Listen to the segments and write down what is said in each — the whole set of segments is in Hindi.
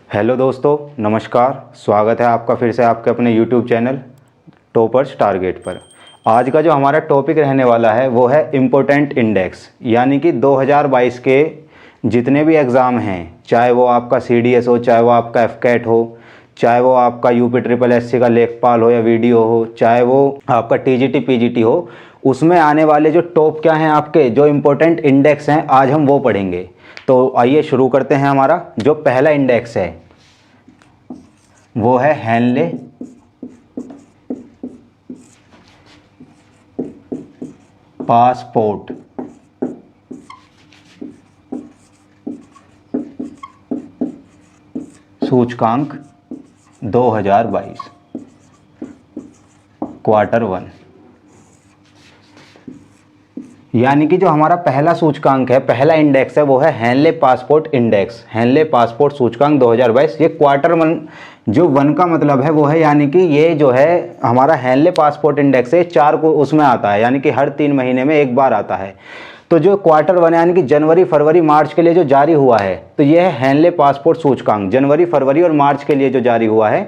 हेलो दोस्तों, नमस्कार। स्वागत है आपका फिर से आपके अपने यूट्यूब चैनल टॉपर्स टारगेट पर। आज का जो हमारा टॉपिक रहने वाला है वो है इम्पोर्टेंट इंडेक्स, यानी कि 2022 के जितने भी एग्ज़ाम हैं, चाहे वो आपका CDS हो, चाहे वो आपका FCAT हो, चाहे वो आपका UPSSC का लेखपाल हो या वीडियो हो, चाहे वो आपका TGT PGT हो, उसमें आने वाले जो टॉप क्या हैं आपके जो इम्पोर्टेंट इंडेक्स हैं, आज हम वो पढ़ेंगे। तो आइए शुरू करते हैं। हमारा जो पहला इंडेक्स है वो है हेनले पासपोर्ट सूचकांक 2022 क्वार्टर 1, यानी कि जो हमारा पहला सूचकांक है, पहला इंडेक्स है, वो है Henley passport index, Henley passport सूचकांक 2022। ये क्वार्टर 1, जो 1 का मतलब है वो है, यानी कि ये जो है हमारा हेनले पासपोर्ट इंडेक्स है, 4 को उसमें आता है, यानी कि हर 3 महीने में एक बार आता है। तो जो क्वार्टर 1 यानी कि जनवरी फरवरी मार्च के लिए जो जारी हुआ है, तो ये है हेनले पासपोर्ट सूचकांक, जनवरी फरवरी और मार्च के लिए जो जारी हुआ है,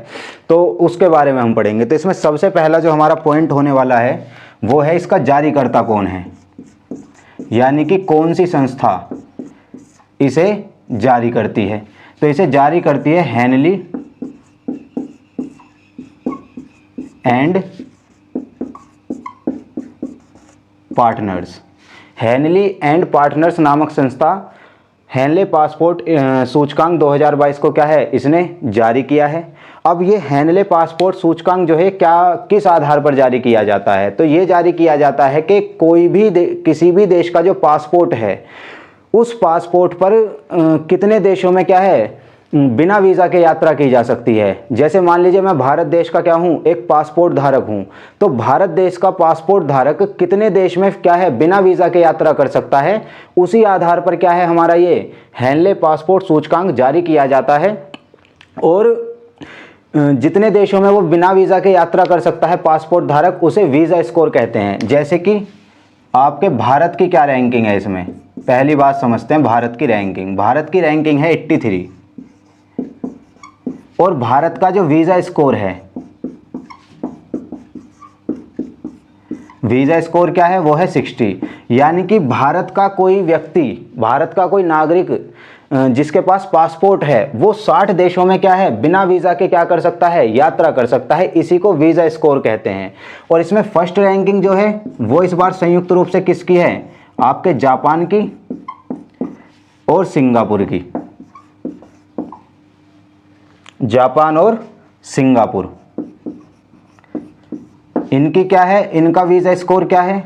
तो उसके बारे में हम पढ़ेंगे। तो इसमें सबसे पहला जो हमारा पॉइंट होने वाला है वो है इसका जारीकर्ता कौन है, यानी कि कौन सी संस्था इसे जारी करती है। तो इसे जारी करती है Henley and partners. Henley and partners नामक संस्था हेनले पासपोर्ट सूचकांक 2022 को क्या है, इसने जारी किया है। अब ये हेनले पासपोर्ट सूचकांक जो है क्या किस आधार पर जारी किया जाता है, तो ये जारी किया जाता है कि कोई भी किसी भी देश का जो पासपोर्ट है, उस पासपोर्ट पर कितने देशों में क्या है बिना वीज़ा के यात्रा की जा सकती है। जैसे मान लीजिए मैं भारत देश का क्या हूँ, एक पासपोर्ट धारक हूँ, तो भारत देश का पासपोर्ट धारक कितने देश में क्या है बिना वीज़ा के यात्रा कर सकता है, उसी आधार पर क्या है हमारा ये हेनले पासपोर्ट सूचकांक जारी किया जाता है। और जितने देशों में वो बिना वीज़ा के यात्रा कर सकता है पासपोर्ट धारक, उसे वीज़ा स्कोर कहते हैं। जैसे कि आपके भारत की क्या रैंकिंग है, इसमें पहली बात समझते हैं भारत की रैंकिंग। भारत की रैंकिंग है 83 और भारत का जो वीज़ा स्कोर है, वीज़ा स्कोर क्या है, वो है 60। यानी कि भारत का कोई व्यक्ति, भारत का कोई नागरिक जिसके पास पासपोर्ट है, वो 60 देशों में क्या है बिना वीज़ा के क्या कर सकता है, यात्रा कर सकता है। इसी को वीज़ा स्कोर कहते हैं। और इसमें फर्स्ट रैंकिंग जो है वो इस बार संयुक्त रूप से किसकी है, आपके जापान की और सिंगापुर की। जापान और सिंगापुर, इनकी क्या है, इनका वीज़ा स्कोर क्या है,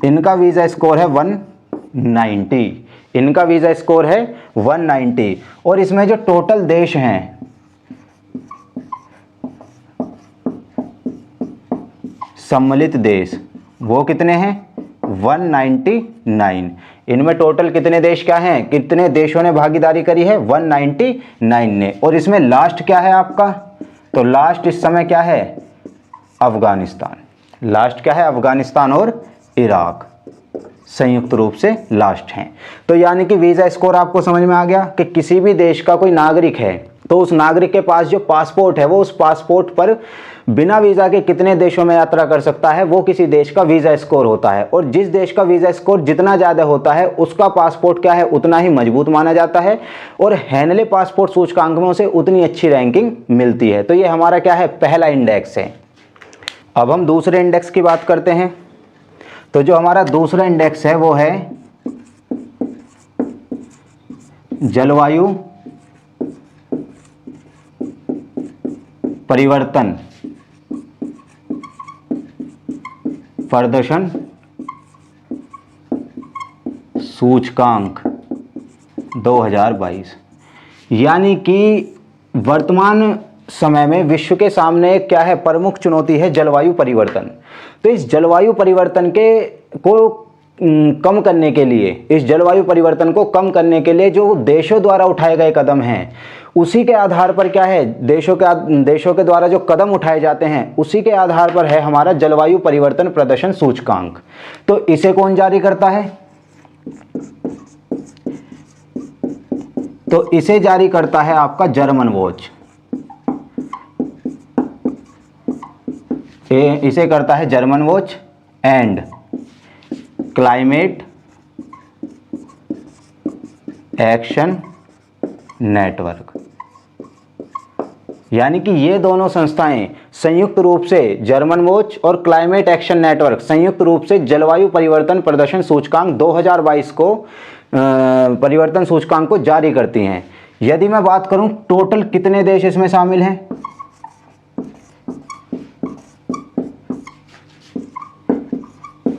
इनका वीज़ा स्कोर है 190। इनका वीज़ा स्कोर है 190। और इसमें जो टोटल देश हैं, सम्मिलित देश, वो कितने हैं 199। इनमें टोटल कितने देश क्या हैं, कितने देशों ने भागीदारी करी है, 199 ने। और इसमें लास्ट क्या है आपका, तो लास्ट इस समय क्या है, अफगानिस्तान। लास्ट क्या है, अफगानिस्तान और इराक संयुक्त रूप से लास्ट हैं। तो यानी कि वीज़ा स्कोर आपको समझ में आ गया कि किसी भी देश का कोई नागरिक है, तो उस नागरिक के पास जो पासपोर्ट है, वो उस पासपोर्ट पर बिना वीज़ा के कितने देशों में यात्रा कर सकता है, वो किसी देश का वीज़ा स्कोर होता है। और जिस देश का वीज़ा स्कोर जितना ज़्यादा होता है, उसका पासपोर्ट क्या है, उतना ही मजबूत माना जाता है और हेनले पासपोर्ट सूचकांक में उसे उतनी अच्छी रैंकिंग मिलती है। तो ये हमारा क्या है, पहला इंडेक्स है। अब हम दूसरे इंडेक्स की बात करते हैं। तो जो हमारा दूसरा इंडेक्स है वो है जलवायु परिवर्तन प्रदर्शन सूचकांक 2022। यानी कि वर्तमान समय में विश्व के सामने क्या है, प्रमुख चुनौती है जलवायु परिवर्तन। तो इस जलवायु परिवर्तन को कम करने के लिए, इस जलवायु परिवर्तन को कम करने के लिए जो देशों द्वारा उठाए गए कदम हैं, उसी के आधार पर क्या है, देशों के द्वारा जो कदम उठाए जाते हैं, उसी के आधार पर है हमारा जलवायु परिवर्तन प्रदर्शन सूचकांक। तो इसे कौन जारी करता है, तो इसे जारी करता है आपका जर्मन वॉच, इसे करता है German watch and climate action network. यानी कि ये दोनों संस्थाएं संयुक्त रूप से, जर्मन वॉच और क्लाइमेट एक्शन नेटवर्क संयुक्त रूप से जलवायु परिवर्तन प्रदर्शन सूचकांक 2022 को परिवर्तन सूचकांक को जारी करती हैं। यदि मैं बात करूं टोटल कितने देश इसमें शामिल हैं,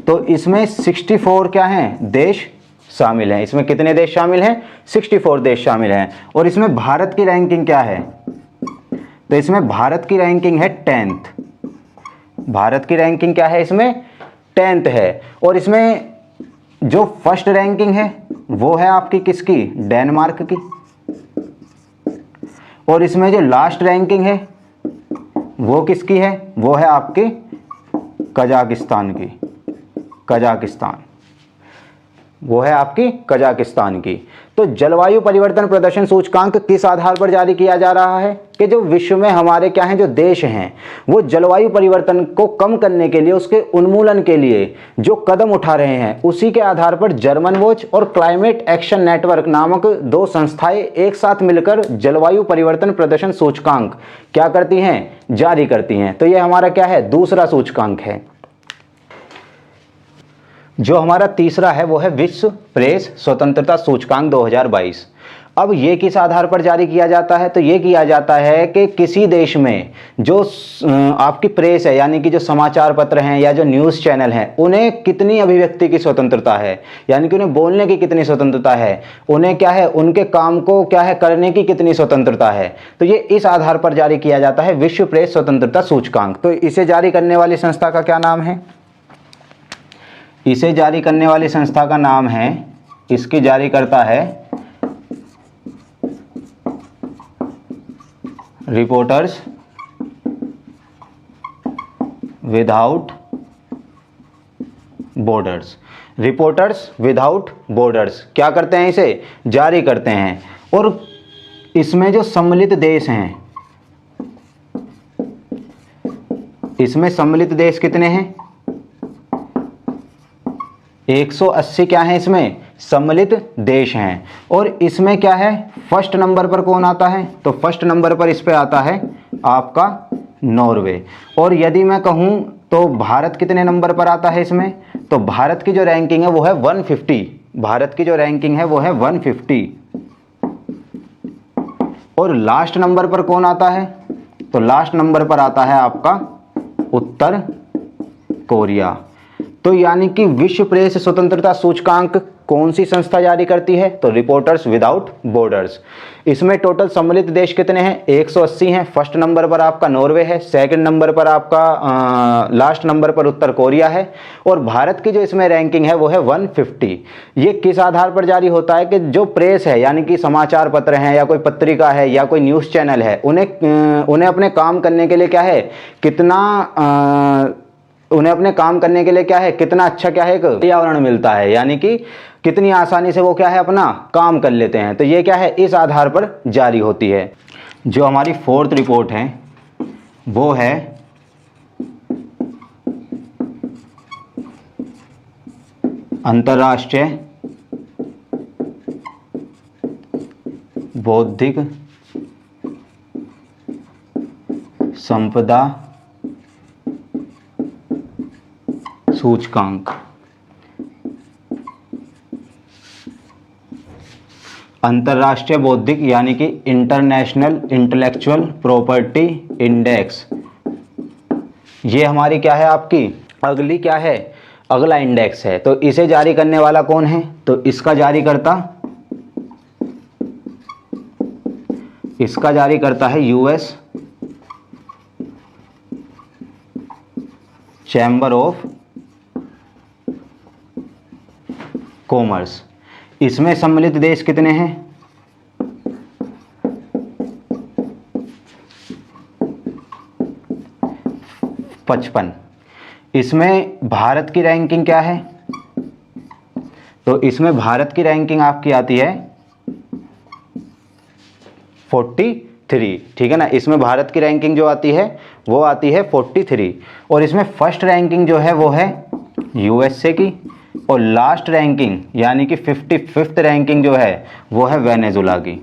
तो इसमें 64 क्या हैं देश शामिल हैं। इसमें कितने देश शामिल हैं, 64 देश शामिल हैं। और इसमें भारत की रैंकिंग क्या है, तो इसमें भारत की रैंकिंग है 10th। भारत की रैंकिंग क्या है, इसमें 10th है। और इसमें जो फर्स्ट रैंकिंग है वो है आपकी किसकी, डेनमार्क की। और इसमें जो लास्ट रैंकिंग है वो किसकी है, वो है आपके कजाकिस्तान की, कजाकिस्तान, वो है आपकी कजाकिस्तान की। तो जलवायु परिवर्तन प्रदर्शन सूचकांक किस आधार पर जारी किया जा रहा है कि जो विश्व में हमारे क्या हैं, जो देश हैं, वो जलवायु परिवर्तन को कम करने के लिए, उसके उन्मूलन के लिए जो कदम उठा रहे हैं, उसी के आधार पर जर्मन वॉच और क्लाइमेट एक्शन नेटवर्क नामक दो संस्थाएं एक साथ मिलकर जलवायु परिवर्तन प्रदर्शन सूचकांक क्या करती हैं, जारी करती हैं। तो ये हमारा क्या है, दूसरा सूचकांक है। जो हमारा तीसरा है वो है विश्व प्रेस स्वतंत्रता सूचकांक 2022। अब ये किस आधार पर जारी किया जाता है, तो ये किया जाता है कि किसी देश में जो आपकी प्रेस है, यानी कि जो समाचार पत्र हैं या जो न्यूज़ चैनल हैं, उन्हें कितनी अभिव्यक्ति की स्वतंत्रता है, यानी कि उन्हें बोलने की कितनी स्वतंत्रता है, उन्हें क्या है, उनके काम को क्या है करने की कितनी स्वतंत्रता है। तो ये इस आधार पर जारी किया जाता है विश्व प्रेस स्वतंत्रता सूचकांक। तो इसे जारी करने वाली संस्था का क्या नाम है, इसे जारी करने वाली संस्था का नाम है, इसकी जारी करता है reporters without borders. Reporters without borders क्या करते हैं, इसे जारी करते हैं। और इसमें जो सम्मिलित देश हैं, इसमें सम्मिलित देश कितने हैं, 180 क्या है, इसमें सम्मिलित देश हैं। और इसमें क्या है, फर्स्ट नंबर पर कौन आता है, तो फर्स्ट नंबर पर इस पे आता है आपका नॉर्वे। और यदि मैं कहूं तो भारत कितने नंबर पर आता है इसमें, तो भारत की जो रैंकिंग है वो है 150। भारत की जो रैंकिंग है वो है 150। और लास्ट नंबर पर कौन आता है, तो लास्ट नंबर पर आता है आपका उत्तर कोरिया। तो यानी कि विश्व प्रेस स्वतंत्रता सूचकांक कौन सी संस्था जारी करती है, तो रिपोर्टर्स विदाउट बॉर्डर्स। इसमें टोटल सम्मिलित देश कितने हैं, 180 हैं। फर्स्ट नंबर पर आपका नॉर्वे है, सेकंड नंबर पर आपका लास्ट नंबर पर उत्तर कोरिया है। और भारत की जो इसमें रैंकिंग है वो है 150। ये किस आधार पर जारी होता है कि जो प्रेस है, यानी कि समाचार पत्र हैं या कोई पत्रिका है या कोई न्यूज़ चैनल है, उन्हें अपने काम करने के लिए क्या है, उन्हें अपने काम करने के लिए क्या है, कितना अच्छा क्या है, एक पर्यावरण मिलता है, यानी कि कितनी आसानी से वो क्या है अपना काम कर लेते हैं। तो ये क्या है, इस आधार पर जारी होती है। जो हमारी फोर्थ रिपोर्ट है वो है अंतर्राष्ट्रीय बौद्धिक संपदा सूचकांक। अंतर्राष्ट्रीय बौद्धिक यानी कि इंटरनेशनल इंटेलेक्चुअल प्रॉपर्टी इंडेक्स, ये हमारी क्या है, आपकी अगली क्या है, अगला इंडेक्स है। तो इसे जारी करने वाला कौन है, तो इसका जारी करता है यूएस चैम्बर ऑफ कॉमर्स। इसमें सम्मिलित देश कितने हैं, 55। इसमें भारत की रैंकिंग क्या है, तो इसमें भारत की रैंकिंग आपकी आती है 43, ठीक है ना। इसमें भारत की रैंकिंग जो आती है वो आती है 43, और इसमें फर्स्ट रैंकिंग जो है वो है यूएसए की, और लास्ट रैंकिंग यानी कि 55th रैंकिंग जो है वो है वेनेजुला की,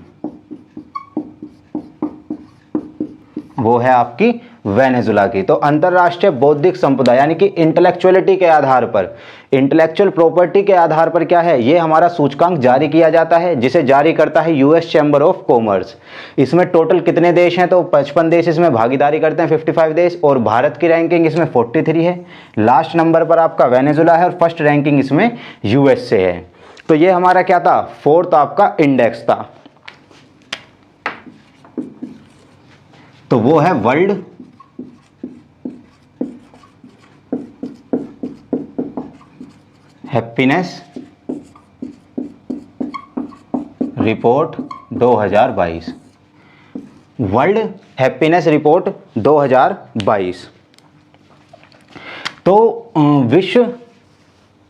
वो है आपकी वेनेजुला की। तो अंतरराष्ट्रीय बौद्धिक संपदा यानी कि इंटेलेक्चुअलिटी के आधार पर, इंटेलेक्चुअल प्रॉपर्टी के आधार पर क्या है, ये हमारा सूचकांक जारी किया जाता है, जिसे जारी करता है यूएस चैम्बर ऑफ कॉमर्स। इसमें टोटल कितने देश हैं, तो 55 देश इसमें भागीदारी करते हैं, 55 देश, और भारत की रैंकिंग इसमें 43 है। लास्ट नंबर पर आपका वेनेजुला है और फर्स्ट रैंकिंग इसमें यूएसए है। तो ये हमारा क्या था, फोर्थ आपका इंडेक्स था। तो वो है world happiness report 2022, world happiness report 2022। तो विश्व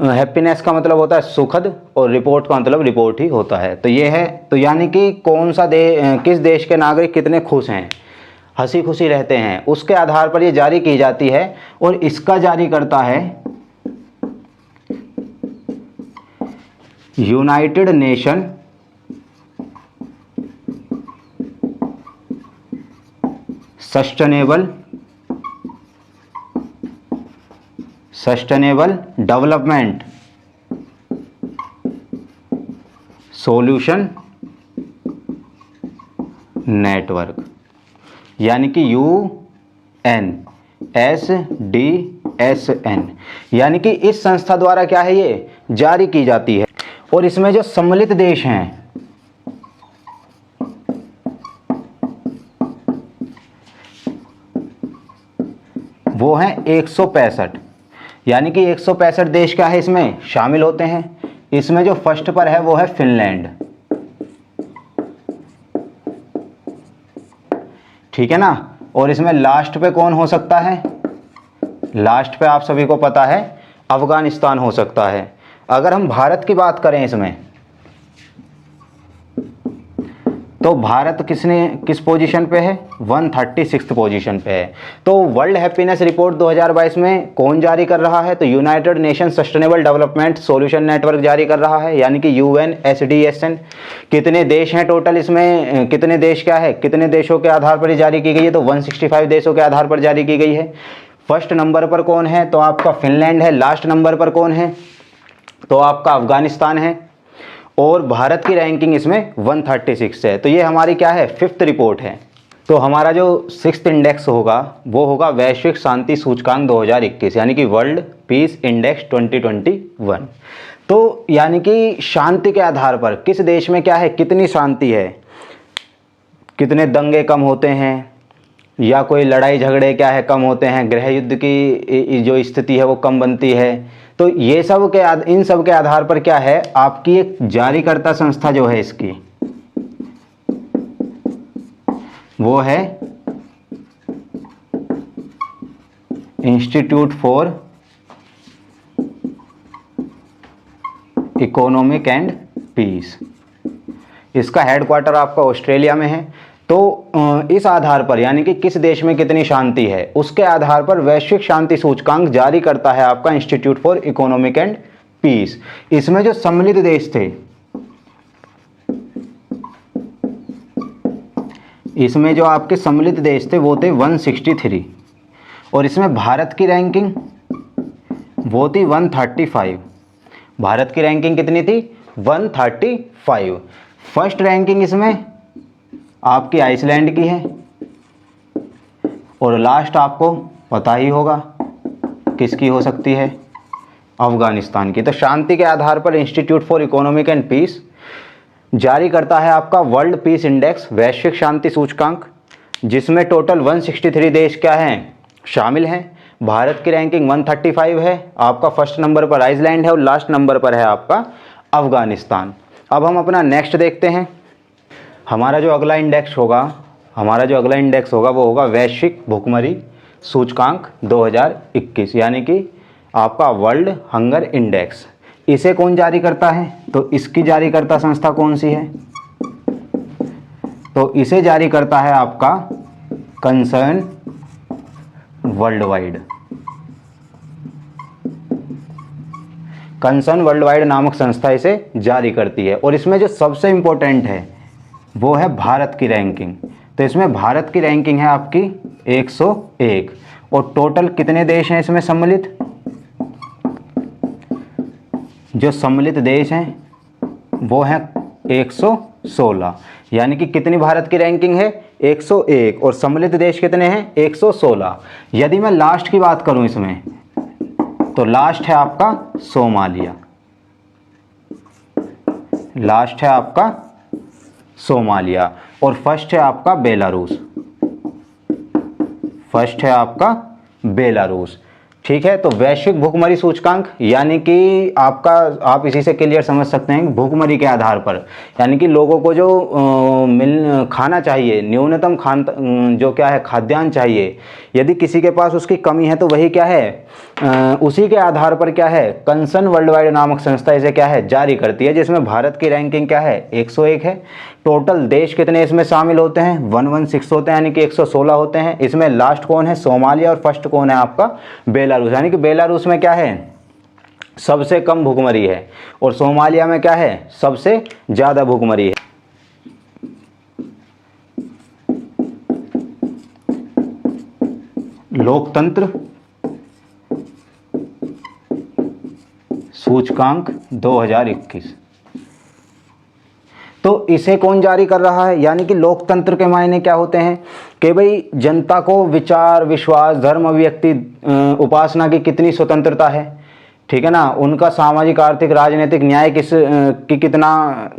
हैप्पीनेस का मतलब होता है सुखद, और रिपोर्ट का मतलब रिपोर्ट ही होता है। तो ये है, तो यानी कि कौन सा किस देश के नागरिक कितने खुश हैं, हंसी खुशी रहते हैं, उसके आधार पर ये जारी की जाती है। और इसका जारी करता है United nation sustainable development solution network, यानी कि UNSDSN, यानी कि इस संस्था द्वारा क्या है, ये जारी की जाती है। और इसमें जो सम्मिलित देश हैं वो हैं 165, यानी कि 165 देश क्या है इसमें शामिल होते हैं। इसमें जो फर्स्ट पर है वो है फिनलैंड, ठीक है ना। और इसमें लास्ट पे कौन हो सकता है, लास्ट पे आप सभी को पता है अफगानिस्तान हो सकता है। अगर हम भारत की बात करें इसमें, तो भारत किस पोजीशन पे है, 136 पोजीशन पे है। तो वर्ल्ड हैप्पीनेस रिपोर्ट 2022 में कौन जारी कर रहा है, तो United nation sustainable development solution network जारी कर रहा है, यानी कि UNSDSN। कितने देश हैं टोटल इसमें, कितने देश क्या है, कितने देशों के आधार पर जारी की गई है, तो 165 देशों के आधार पर जारी की गई है। फर्स्ट नंबर पर कौन है, तो आपका फिनलैंड है। लास्ट नंबर पर कौन है, तो आपका अफगानिस्तान है। और भारत की रैंकिंग इसमें 136 है। तो ये हमारी क्या है, 5th रिपोर्ट है। तो हमारा जो 6th इंडेक्स होगा वो होगा वैश्विक शांति सूचकांक 2021, यानी कि वर्ल्ड पीस इंडेक्स 2021। तो यानी कि शांति के आधार पर किस देश में क्या है, कितनी शांति है, कितने दंगे कम होते हैं, या कोई लड़ाई झगड़े क्या है कम होते हैं, गृह युद्ध की जो स्थिति है वो कम बनती है। तो ये सब के इन सब के आधार पर क्या है, आपकी एक जारीकर्ता संस्था जो है इसकी, वो है institute for economic and peace. इसका हेडक्वार्टर आपका ऑस्ट्रेलिया में है। तो इस आधार पर, यानी कि किस देश में कितनी शांति है, उसके आधार पर वैश्विक शांति सूचकांक जारी करता है आपका institute for economic and peace. इसमें जो सम्मिलित देश थे, इसमें जो आपके सम्मिलित देश थे वो थे 163, और इसमें भारत की रैंकिंग वो थी 135। भारत की रैंकिंग कितनी थी, 135। फर्स्ट रैंकिंग इसमें आपकी आइसलैंड की है, और लास्ट आपको पता ही होगा किसकी हो सकती है, अफगानिस्तान की। तो शांति के आधार पर institute for economic and peace जारी करता है आपका वर्ल्ड पीस इंडेक्स, वैश्विक शांति सूचकांक, जिसमें टोटल 163 देश क्या हैं, शामिल हैं। भारत की रैंकिंग 135 है, आपका फर्स्ट नंबर पर आइसलैंड है और लास्ट नंबर पर है आपका अफगानिस्तान। अब हम अपना नेक्स्ट देखते हैं। हमारा जो अगला इंडेक्स होगा वो होगा वैश्विक भुखमरी सूचकांक 2021, यानी कि आपका वर्ल्ड हंगर इंडेक्स। इसे कौन जारी करता है, तो इसकी जारी करता संस्था कौन सी है, तो इसे जारी करता है आपका concern world wide. Concern world wide नामक संस्था इसे जारी करती है। और इसमें जो सबसे इंपॉर्टेंट है वो है भारत की रैंकिंग। तो इसमें भारत की रैंकिंग है आपकी 101। और टोटल कितने देश हैं इसमें सम्मिलित? जो सम्मिलित देश हैं वो हैं 116। यानी कि कितनी भारत की रैंकिंग है? 101। और सम्मिलित देश कितने हैं? 116। यदि मैं लास्ट की बात करूं इसमें, तो लास्ट है आपका सोमालिया। लास्ट है आपका सोमालिया। और फर्स्ट है आपका बेलारूस। फर्स्ट है आपका बेलारूस। ठीक है। तो वैश्विक भूखमरी सूचकांक, यानी कि आपका, आप इसी से क्लियर समझ सकते हैं, भूखमरी के आधार पर, यानी कि लोगों को जो खाना चाहिए, न्यूनतम जो क्या है खाद्यान्न चाहिए, यदि किसी के पास उसकी कमी है तो वही क्या है उसी के आधार पर क्या है कंसर्न वर्ल्ड वाइड नामक संस्था इसे क्या है जारी करती है, जिसमें भारत की रैंकिंग क्या है 101 है। टोटल देश कितने इसमें शामिल होते हैं? 116 होते हैं, यानी कि 116 होते हैं। इसमें लास्ट कौन है? सोमालिया। और फर्स्ट कौन है आपका? बेलारूस। यानी कि बेलारूस में क्या है सबसे कम भूखमरी है, और सोमालिया में क्या है सबसे ज्यादा भूखमरी है। लोकतंत्र सूचकांक 2021। तो इसे कौन जारी कर रहा है? यानी कि लोकतंत्र के मायने क्या होते हैं कि भाई जनता को विचार, विश्वास, धर्म, अभिव्यक्ति, उपासना की कितनी स्वतंत्रता है, ठीक है ना, उनका सामाजिक, आर्थिक, राजनीतिक न्याय की कितना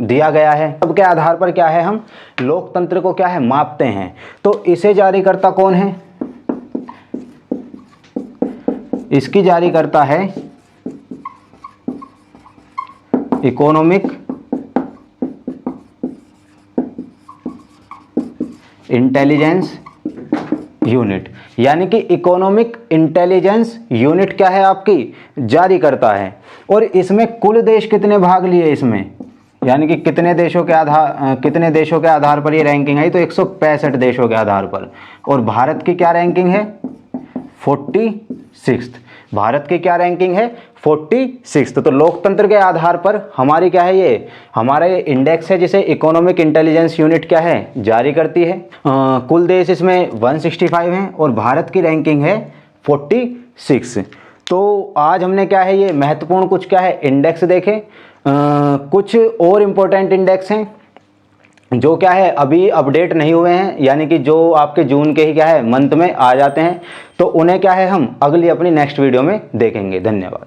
दिया गया है, सबके आधार पर क्या है हम लोकतंत्र को क्या है मापते हैं। तो इसे जारी करता कौन है? इसकी जारी करता है इकोनॉमिक इंटेलिजेंस यूनिट। यानी कि इकोनॉमिक इंटेलिजेंस यूनिट क्या है आपकी जारी करता है। और इसमें कुल देश कितने भाग लिए इसमें, यानी कि कितने देशों के आधार पर ये रैंकिंग आई? तो 165 देशों के आधार पर। और भारत की क्या रैंकिंग है? 46। भारत की क्या रैंकिंग है? 46। तो लोकतंत्र के आधार पर हमारी क्या है, ये हमारा ये इंडेक्स है जिसे इकोनॉमिक इंटेलिजेंस यूनिट क्या है जारी करती है। कुल देश इसमें 165 हैं और भारत की रैंकिंग है 46। तो आज हमने क्या है ये महत्वपूर्ण कुछ क्या है इंडेक्स देखे। कुछ और इम्पोर्टेंट इंडेक्स हैं जो क्या है अभी अपडेट नहीं हुए हैं, यानी कि जो आपके जून के ही क्या है मंथ में आ जाते हैं। तो उन्हें क्या है हम अगली अपनी नेक्स्ट वीडियो में देखेंगे। धन्यवाद।